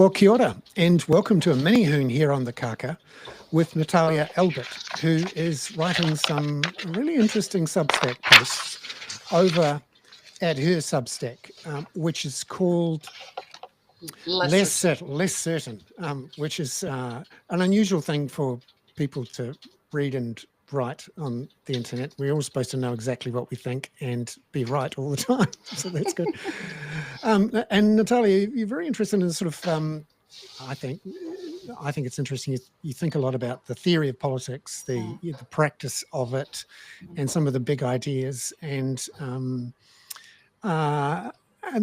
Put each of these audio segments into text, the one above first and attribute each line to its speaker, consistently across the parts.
Speaker 1: Well, kia ora, and welcome to a Mini-Hoon here on the Kaka with Natalia Albert, who is writing some really interesting Substack posts over at her Substack, which is called Less Certain, which is an unusual thing for people to read and write on the internet. We're all supposed to know exactly what we think and be right all the time, so that's good. And Natalia, you're very interested in sort of, I think it's interesting. You think a lot about the theory of politics, the practice of it, and some of the big ideas, and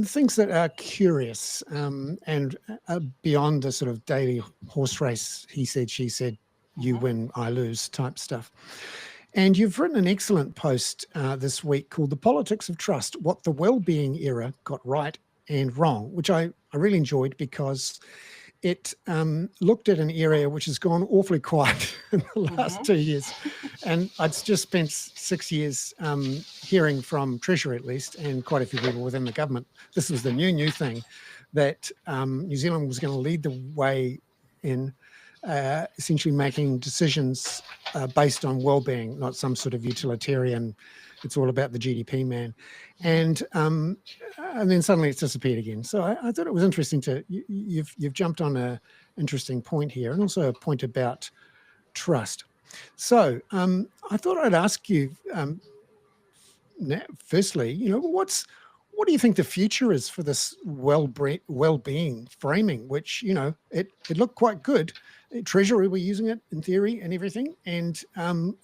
Speaker 1: things that are curious and beyond the sort of daily horse race, he said, she said, you win, I lose type stuff. And you've written an excellent post this week called The Politics of Trust, What the Wellbeing Era Got Right and Wrong, which I really enjoyed because it looked at an area which has gone awfully quiet in the last 2 years. And I'd just spent 6 years hearing from Treasury, at least, and quite a few people within the government. This was the new thing that New Zealand was going to lead the way in essentially making decisions based on well-being, not some sort of utilitarian, it's all about the GDP man. And then suddenly it's disappeared again. So I thought it was interesting you've jumped on an interesting point here, and also a point about trust. So I thought I'd ask you, firstly, what do you think the future is for this well-being framing, which, it looked quite good. Treasury were using it in theory and everything, and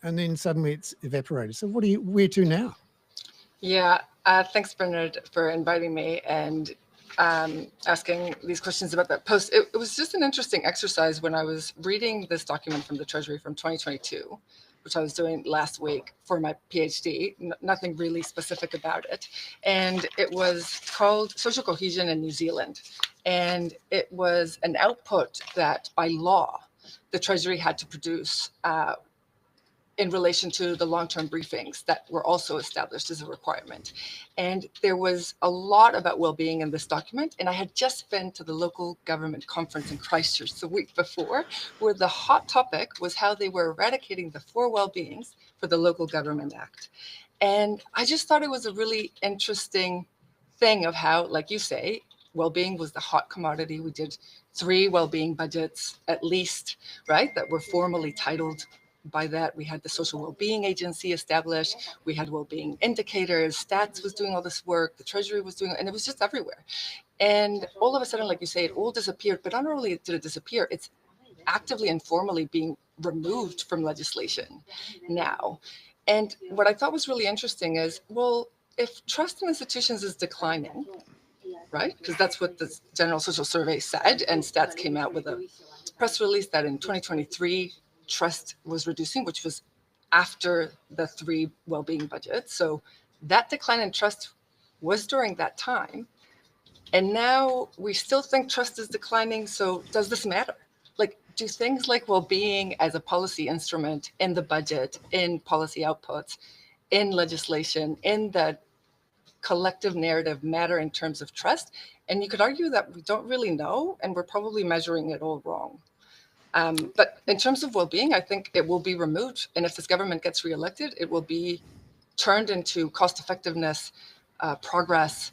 Speaker 1: then suddenly it's evaporated. So where to now?
Speaker 2: Yeah, thanks, Bernard, for inviting me and asking these questions about that post. It was just an interesting exercise when I was reading this document from the Treasury from 2022, which I was doing last week for my PhD, nothing really specific about it. And it was called Social Cohesion in New Zealand. And it was an output that by law, the Treasury had to produce in relation to the long-term briefings that were also established as a requirement. And there was a lot about well-being in this document. And I had just been to the local government conference in Christchurch the week before, where the hot topic was how they were eradicating the 4 well-beings for the Local Government Act. And I just thought it was a really interesting thing of how, like you say, well-being was the hot commodity. We did 3 well-being budgets at least, right, that were formally titled by that. We had the Social Wellbeing Agency established. We had well-being indicators. Stats was doing all this work. The Treasury was doing it, and it was just everywhere. And all of a sudden, like you say, it all disappeared. But not only did it disappear, it's actively and formally being removed from legislation now. And what I thought was really interesting is, well, if trust in institutions is declining, right? Because that's what the General Social Survey said, and Stats came out with a press release that in 2023, trust was reducing, which was after the 3 well-being budgets. So that decline in trust was during that time. And now we still think trust is declining. So does this matter? Like, do things like well-being as a policy instrument in the budget, in policy outputs, in legislation, in the collective narrative matter in terms of trust? And you could argue that we don't really know, and we're probably measuring it all wrong. But in terms of well-being, I think it will be removed. And if this government gets reelected, it will be turned into cost effectiveness, progress,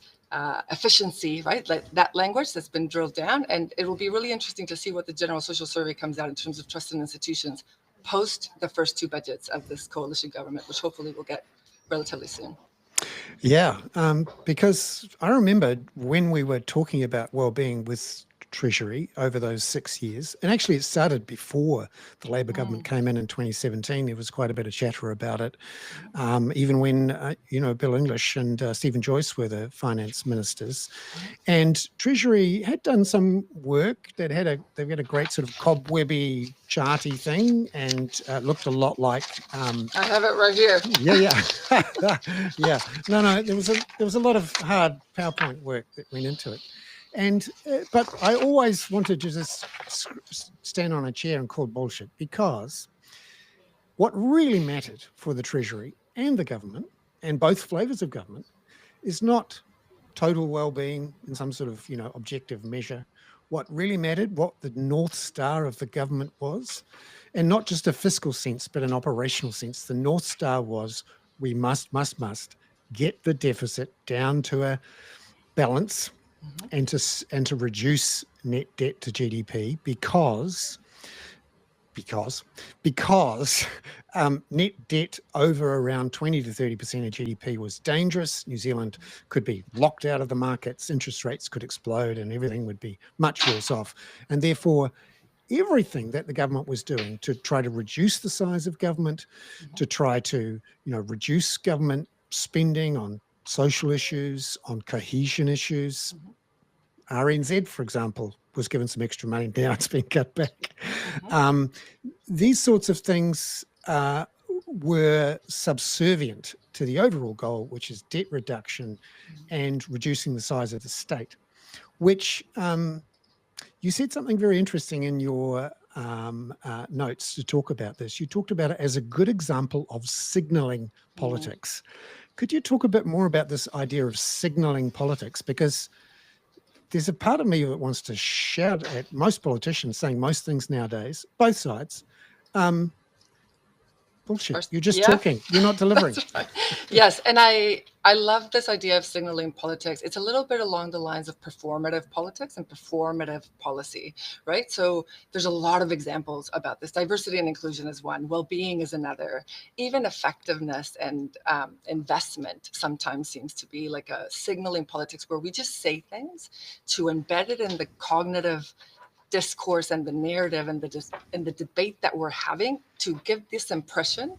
Speaker 2: efficiency, right? Like that language that's been drilled down. And it will be really interesting to see what the General Social Survey comes out in terms of trust in institutions post the first 2 budgets of this coalition government, which hopefully we'll get relatively soon.
Speaker 1: Yeah, because I remember when we were talking about well-being with Treasury over those 6 years, and actually it started before the Labor government came in 2017. There was quite a bit of chatter about it, even when Bill English and Stephen Joyce were the finance ministers, and Treasury had done some work that they've got a great sort of cobwebby charty thing, and looked a lot like
Speaker 2: I have it right here.
Speaker 1: yeah no there was a lot of hard PowerPoint work that went into it. And but I always wanted to just stand on a chair and call bullshit, because what really mattered for the Treasury and the government, and both flavours of government, is not total well-being in some sort of, objective measure. What really mattered, what the North Star of the government was, and not just a fiscal sense, but an operational sense. The North Star was we must get the deficit down to a balance and to reduce net debt to GDP because net debt over around 20 to 30% of GDP was dangerous. New Zealand could be locked out of the markets, interest rates could explode, and everything would be much worse off. And therefore, everything that the government was doing to try to reduce the size of government, to try to, reduce government spending on social issues, on cohesion issues. RNZ, for example, was given some extra money. Now it's been cut back. These sorts of things were subservient to the overall goal, which is debt reduction and reducing the size of the state, which you said something very interesting in your notes to talk about this. You talked about it as a good example of signalling politics. Could you talk a bit more about this idea of signalling politics? Because there's a part of me that wants to shout at most politicians saying most things nowadays, both sides. Bullshit. You're just talking. You're not delivering.
Speaker 2: Right. Yes. And I love this idea of signaling politics. It's a little bit along the lines of performative politics and performative policy, right? So there's a lot of examples about this. Diversity and inclusion is one. Well-being is another. Even effectiveness and investment sometimes seems to be like a signaling politics where we just say things to embed it in the cognitive discourse and the narrative and the debate that we're having to give this impression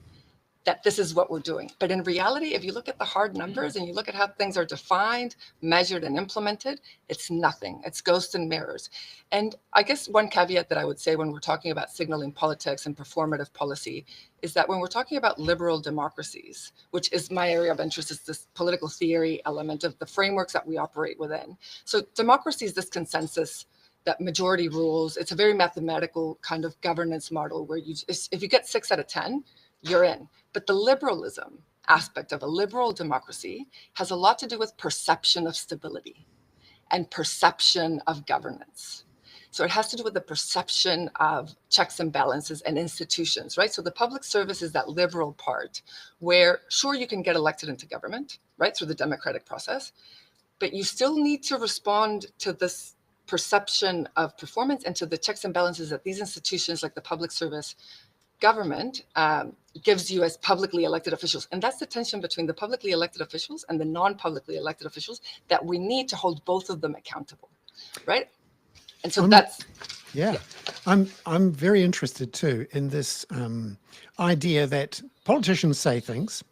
Speaker 2: that this is what we're doing. But in reality, if you look at the hard numbers and you look at how things are defined, measured, and implemented, it's nothing. It's ghosts and mirrors. And I guess one caveat that I would say when we're talking about signaling politics and performative policy is that when we're talking about liberal democracies, which is my area of interest, is this political theory element of the frameworks that we operate within. So democracy is this consensus that majority rules. It's a very mathematical kind of governance model where if you get 6 out of 10, you're in. But the liberalism aspect of a liberal democracy has a lot to do with perception of stability and perception of governance. So it has to do with the perception of checks and balances and institutions, right? So the public service is that liberal part where, sure, you can get elected into government, right, through the democratic process, but you still need to respond to this perception of performance and to the checks and balances that these institutions like the public service government gives you as publicly elected officials. And that's the tension between the publicly elected officials and the non-publicly elected officials that we need to hold both of them accountable, right? And so
Speaker 1: I'm very interested too in this idea that politicians say things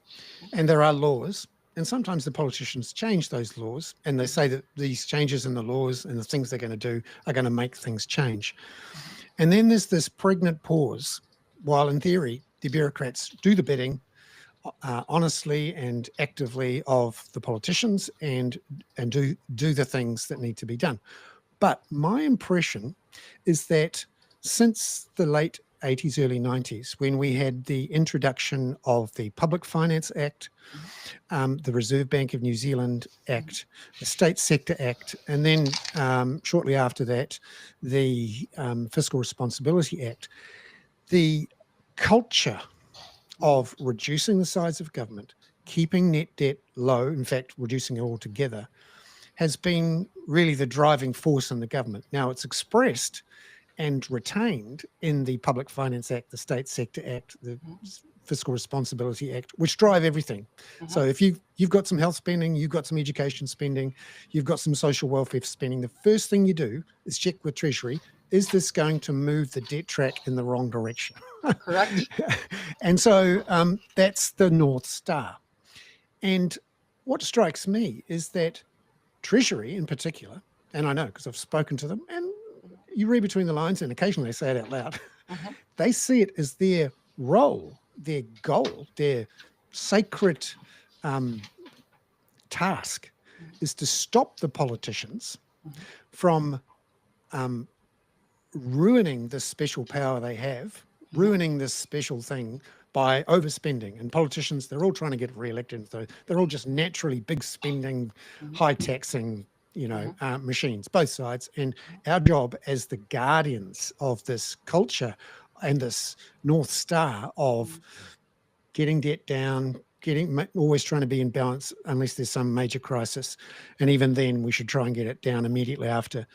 Speaker 1: and there are laws. And sometimes the politicians change those laws and they say that these changes in the laws and the things they're going to do are going to make things change. And then there's this pregnant pause while in theory, the bureaucrats do the bidding honestly and actively of the politicians and do the things that need to be done. But my impression is that since the late 80s, early 90s, when we had the introduction of the Public Finance Act, the Reserve Bank of New Zealand Act, the State Sector Act, and then shortly after that, the Fiscal Responsibility Act, the culture of reducing the size of government, keeping net debt low, in fact, reducing it altogether, has been really the driving force in the government. Now, it's expressed and retained in the Public Finance Act, the State Sector Act, the Fiscal Responsibility Act, which drive everything. So if you've got some health spending, you've got some education spending, you've got some social welfare spending, the first thing you do is check with Treasury, is this going to move the debt track in the wrong direction?
Speaker 2: Correct.
Speaker 1: And so that's the North Star. And what strikes me is that Treasury in particular, and I know because I've spoken to them, and you read between the lines and occasionally they say it out loud, they see it as their role, their goal, their sacred task is to stop the politicians from ruining this special power they have, ruining this special thing by overspending. And politicians, they're all trying to get re-elected. So they're all just naturally big spending, high taxing, machines, both sides. And our job as the guardians of this culture and this North Star of getting debt down, always trying to be in balance unless there's some major crisis. And even then we should try and get it down immediately after.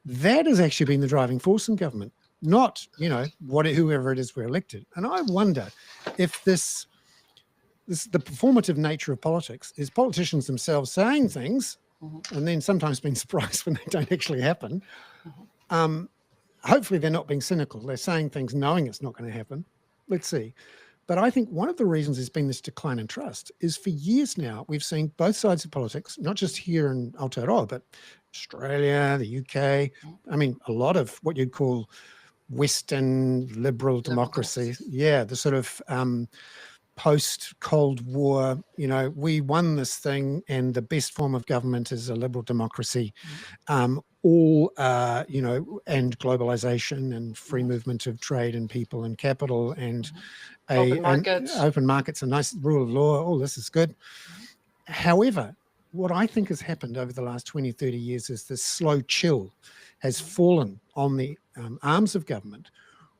Speaker 1: That has actually been the driving force in government, not, whoever it is we're elected. And I wonder if this the performative nature of politics is politicians themselves saying things and then sometimes being surprised when they don't actually happen. Hopefully they're not being cynical. They're saying things knowing it's not going to happen. Let's see. But I think one of the reasons there's been this decline in trust is for years now, we've seen both sides of politics, not just here in Aotearoa, but Australia, the UK, I mean, a lot of what you'd call Western liberal democracy. Yeah, the sort of post-Cold War, we won this thing and the best form of government is a liberal democracy. And globalization and free movement of trade and people and capital and open markets, a nice rule of law. All this is good. However, what I think has happened over the last 20, 30 years is this slow chill has fallen on the arms of government,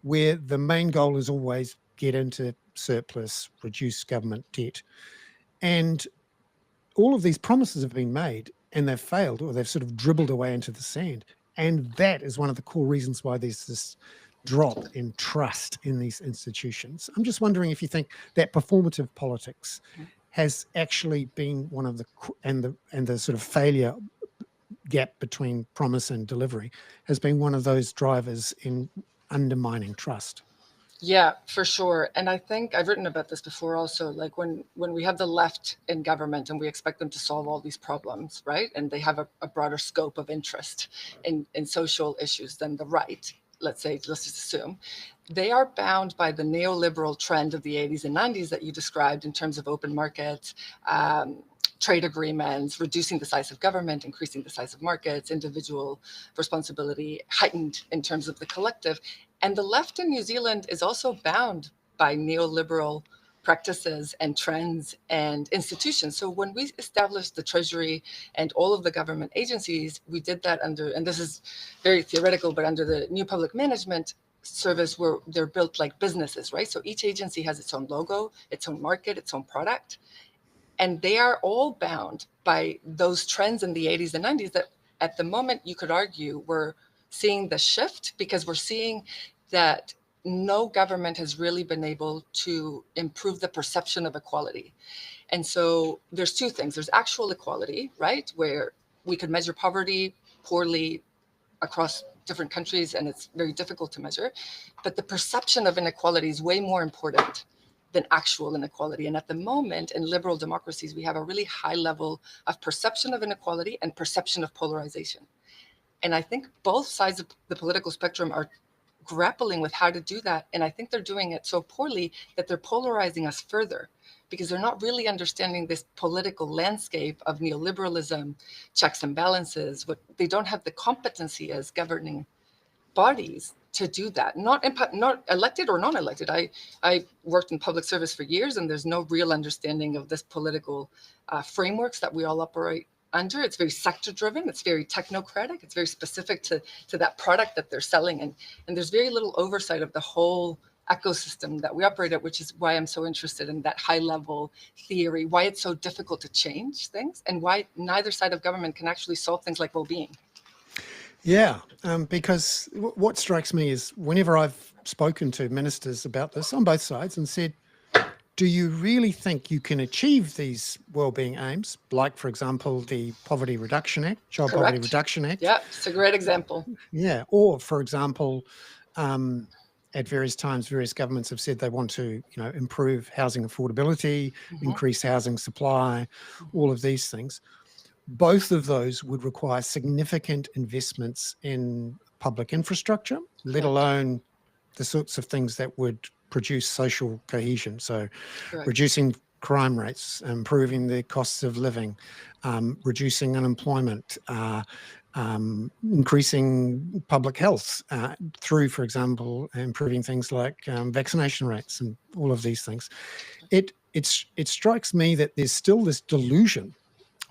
Speaker 1: where the main goal is always get into surplus, reduce government debt. And all of these promises have been made and they've failed, or they've sort of dribbled away into the sand. And that is one of the core reasons why there's this drop in trust in these institutions. I'm just wondering if you think that performative politics has actually been one of the sort of failure gap between promise and delivery has been one of those drivers in undermining trust.
Speaker 2: Yeah, for sure. And I think I've written about this before also, like when we have the left in government and we expect them to solve all these problems, right? And they have a broader scope of interest in social issues than the right, let's just assume. They are bound by the neoliberal trend of the 80s and 90s that you described in terms of open markets, trade agreements, reducing the size of government, increasing the size of markets, individual responsibility heightened in terms of the collective. And the left in New Zealand is also bound by neoliberal practices and trends and institutions. So when we established the Treasury and all of the government agencies, we did that under, and this is very theoretical, but under the new public management service where they're built like businesses, right? So each agency has its own logo, its own market, its own product. And they are all bound by those trends in the 80s and 90s that at the moment you could argue we're seeing the shift, because we're seeing that no government has really been able to improve the perception of equality. And so there's two things. There's actual equality, right? Where we could measure poverty poorly across different countries and it's very difficult to measure. But the perception of inequality is way more important than actual inequality. And at the moment in liberal democracies, we have a really high level of perception of inequality and perception of polarization. And I think both sides of the political spectrum are grappling with how to do that. And I think they're doing it so poorly that they're polarizing us further, because they're not really understanding this political landscape of neoliberalism, checks and balances. They don't have the competency as governing bodies to do that. Not elected or non-elected. I worked in public service for years, and there's no real understanding of this political frameworks that we all operate under. It's very sector driven. It's very technocratic. It's very specific to that product that they're selling. And there's very little oversight of the whole ecosystem that we operate at, which is why I'm so interested in that high level theory, why it's so difficult to change things, and why neither side of government can actually solve things like well-being.
Speaker 1: Yeah, because what strikes me is whenever I've spoken to ministers about this on both sides and said, do you really think you can achieve these well-being aims, like, for example, the Poverty Reduction Act, Job
Speaker 2: Correct.
Speaker 1: Poverty Reduction Act?
Speaker 2: Yeah, it's a great example.
Speaker 1: Yeah, or, for example, at various times, various governments have said they want to, improve housing affordability, increase housing supply, all of these things. Both of those would require significant investments in public infrastructure, let alone the sorts of things that would produce social cohesion. So reducing crime rates, improving the costs of living, reducing unemployment, increasing public health through, for example, improving things like vaccination rates and all of these things. It strikes me that there's still this delusion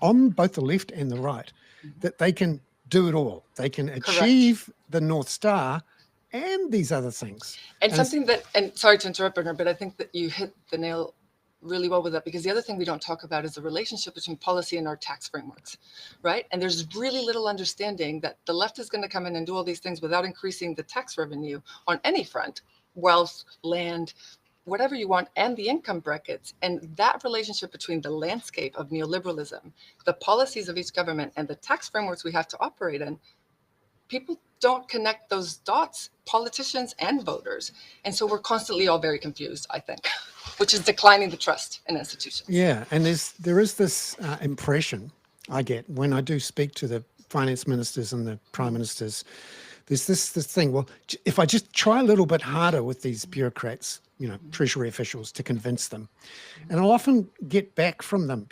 Speaker 1: on both the left and the right that they can do it all. They can achieve the North Star and these other things.
Speaker 2: And something that, and sorry to interrupt, Bernard, but I think that you hit the nail really well with that, because the other thing we don't talk about is the relationship between policy and our tax frameworks, right? And there's really little understanding that the left is going to come in and do all these things without increasing the tax revenue on any front, wealth, land, whatever you want, and the income brackets. And that relationship between the landscape of neoliberalism, the policies of each government, and the tax frameworks we have to operate in, people don't connect those dots, politicians and voters. And so we're constantly all very confused, I think, which is declining the trust in institutions.
Speaker 1: Yeah, and there is this impression I get when I do speak to the finance ministers and the prime ministers. There's this thing, well, if I just try a little bit harder with these bureaucrats, Treasury officials, to convince them. And I'll often get back from them,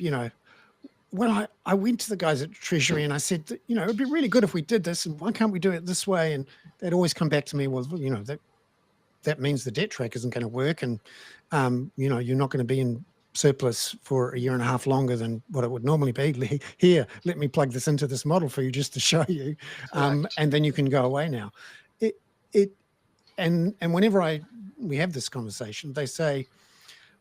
Speaker 1: well, I went to the guys at Treasury and I said, it'd be really good if we did this, and why can't we do it this way? And they'd always come back to me, well, that means the debt track isn't going to work, and you're not going to be in surplus for a year and a half longer than what it would normally be. Here, let me plug this into this model for you just to show you, and then you can go away now. And whenever we have this conversation, they say,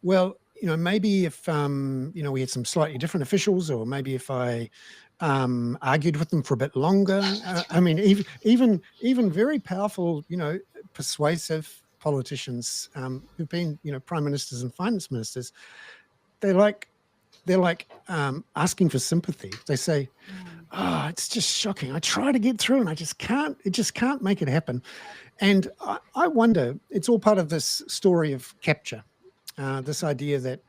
Speaker 1: well, maybe if we had some slightly different officials, or maybe if I argued with them for a bit longer. I mean, even very powerful, persuasive politicians who've been, prime ministers and finance ministers, they're like asking for sympathy. They say, "Oh, it's just shocking. I try to get through, and I just can't. It just can't make it happen." And I wonder, it's all part of this story of capture. This idea that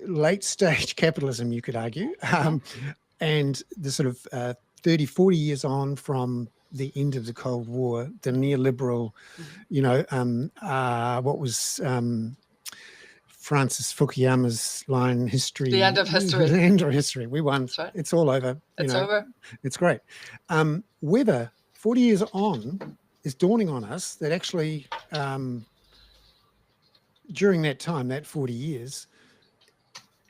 Speaker 1: late stage capitalism, you could argue, and the sort of 30, 40 years on from the end of the Cold War, the neoliberal, what was Francis Fukuyama's line, history.
Speaker 2: The end of history.
Speaker 1: The end of history. We won.
Speaker 2: That's right.
Speaker 1: It's all over.
Speaker 2: It's over.
Speaker 1: It's great. Whether 40 years on is dawning on us that actually during that time, that 40 years,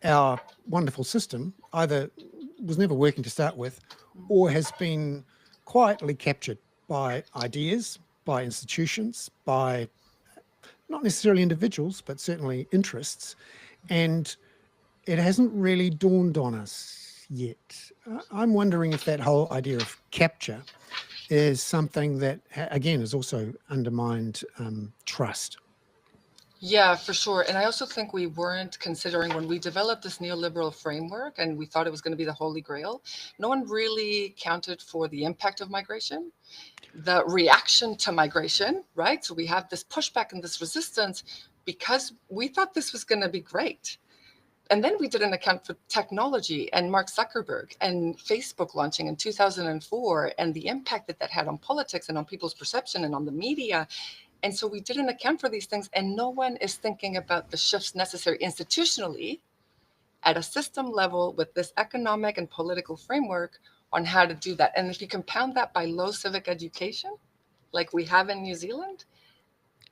Speaker 1: our wonderful system either was never working to start with, or has been quietly captured by ideas, by institutions, by not necessarily individuals, but certainly interests. And it hasn't really dawned on us yet. I'm wondering if that whole idea of capture is something that, again, has also undermined trust.
Speaker 2: Yeah, for sure. And I also think we weren't considering, when we developed this neoliberal framework and we thought it was going to be the holy grail, no one really counted for the impact of migration, the reaction to migration, right? So we have this pushback and this resistance because we thought this was going to be great. And then we didn't account for technology and Mark Zuckerberg and Facebook launching in 2004 and the impact that had on politics and on people's perception and on the media. And so we didn't account for these things, and no one is thinking about the shifts necessary institutionally at a system level with this economic and political framework on how to do that. And if you compound that by low civic education, like we have in New Zealand,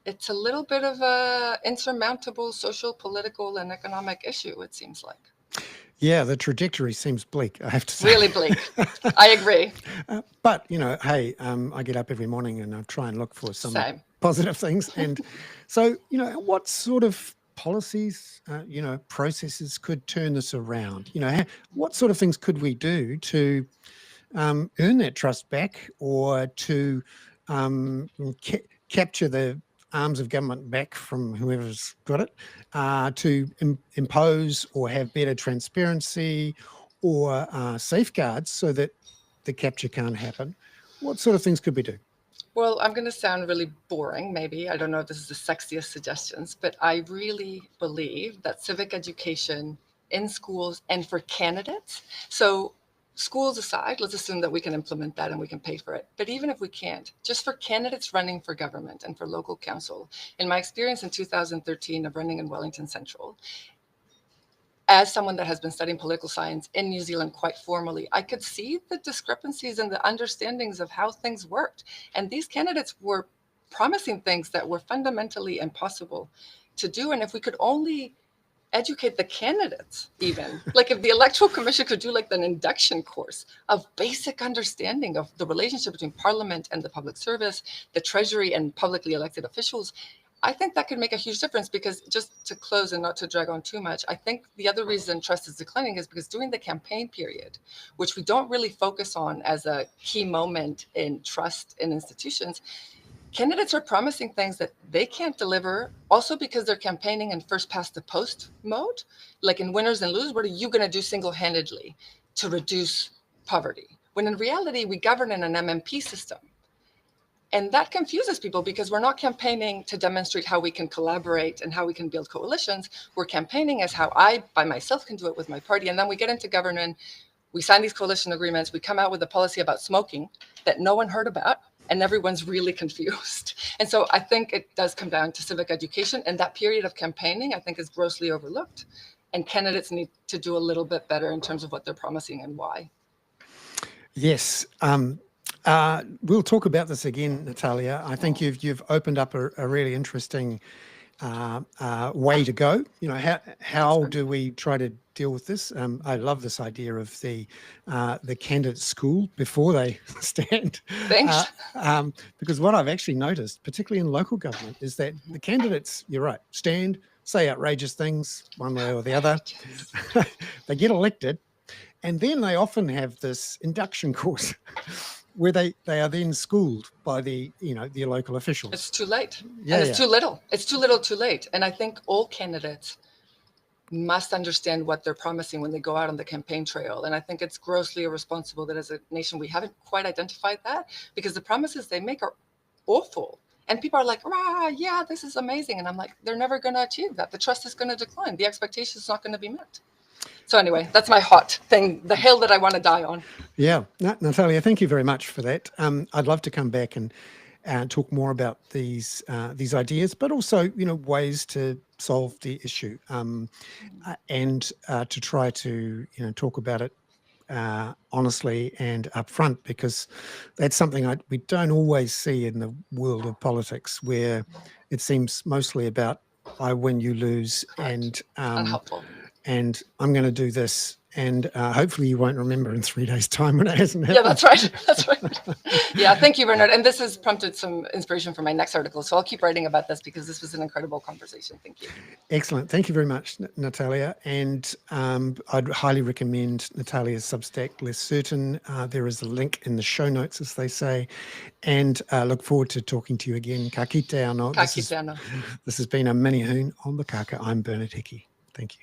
Speaker 2: it's a little bit of a insurmountable social, political, and economic issue, it seems like.
Speaker 1: Yeah, the trajectory seems bleak, I have to say.
Speaker 2: Really bleak. I agree.
Speaker 1: But, hey, I get up every morning and I try and look for some positive things. And so, what sort of policies, processes could turn this around? What sort of things could we do to earn that trust back, or to capture the arms of government back from whoever's got it, to impose or have better transparency or safeguards so that the capture can't happen? What sort of things could we do?
Speaker 2: Well, I'm going to sound really boring, maybe. I don't know if this is the sexiest suggestions, but I really believe that civic education in schools and for candidates. So schools aside, let's assume that we can implement that and we can pay for it. But even if we can't, just for candidates running for government and for local council, in my experience in 2013 of running in Wellington Central, as someone that has been studying political science in New Zealand quite formally, I could see the discrepancies in the understandings of how things worked. And these candidates were promising things that were fundamentally impossible to do. And if we could only educate the candidates, even like if the Electoral Commission could do like an induction course of basic understanding of the relationship between Parliament and the public service, the Treasury and publicly elected officials, I think that could make a huge difference. Because just to close and not to drag on too much, I think the other reason trust is declining is because during the campaign period, which we don't really focus on as a key moment in trust in institutions, candidates are promising things that they can't deliver, also because they're campaigning in first past the post mode. Like in winners and losers, what are you going to do single-handedly to reduce poverty? When in reality, we govern in an MMP system. And that confuses people because we're not campaigning to demonstrate how we can collaborate and how we can build coalitions. We're campaigning as how I, by myself, can do it with my party. And then we get into government, we sign these coalition agreements, we come out with a policy about smoking that no one heard about, and everyone's really confused. And so I think it does come down to civic education. And that period of campaigning, I think, is grossly overlooked. And candidates need to do a little bit better in terms of what they're promising and why.
Speaker 1: Yes. We'll talk about this again, Natalia. I think you've opened up a really interesting way to go. You know, how do we try to deal with this? I love this idea of the candidate school before they stand.
Speaker 2: Thanks.
Speaker 1: Because what I've actually noticed, particularly in local government, is that the candidates, you're right, stand, say outrageous things one way or the other. They get elected, and then they often have this induction course where they are then schooled by the local officials.
Speaker 2: It's too late. Yeah, and it's too little. It's too little, too late. And I think all candidates must understand what they're promising when they go out on the campaign trail. And I think it's grossly irresponsible that as a nation we haven't quite identified that, because the promises they make are awful. And people are like, rah, yeah, this is amazing. And I'm like, they're never going to achieve that. The trust is going to decline. The expectation is not going to be met. So anyway, that's my hot thing, the hill that I want to die on.
Speaker 1: Yeah, Natalia, thank you very much for that. I'd love to come back and talk more about these ideas, but also, ways to solve the issue, and to try to, talk about it honestly and upfront, because that's something we don't always see in the world of politics, where it seems mostly about I win, you lose, and
Speaker 2: unhelpful.
Speaker 1: And I'm going to do this, and hopefully you won't remember in 3 days' time when it hasn't happened.
Speaker 2: Yeah, that's right. That's right. Yeah, thank you, Bernard. And this has prompted some inspiration for my next article. So I'll keep writing about this because this was an incredible conversation. Thank you.
Speaker 1: Excellent. Thank you very much, Natalia. And I'd highly recommend Natalia's Substack, Less Certain. There is a link in the show notes, as they say. And look forward to talking to you again. Ka kite anō.
Speaker 2: Ka kite anō.
Speaker 1: This has been a Mini-Hoon on the Kaka. I'm Bernard Hickey. Thank you.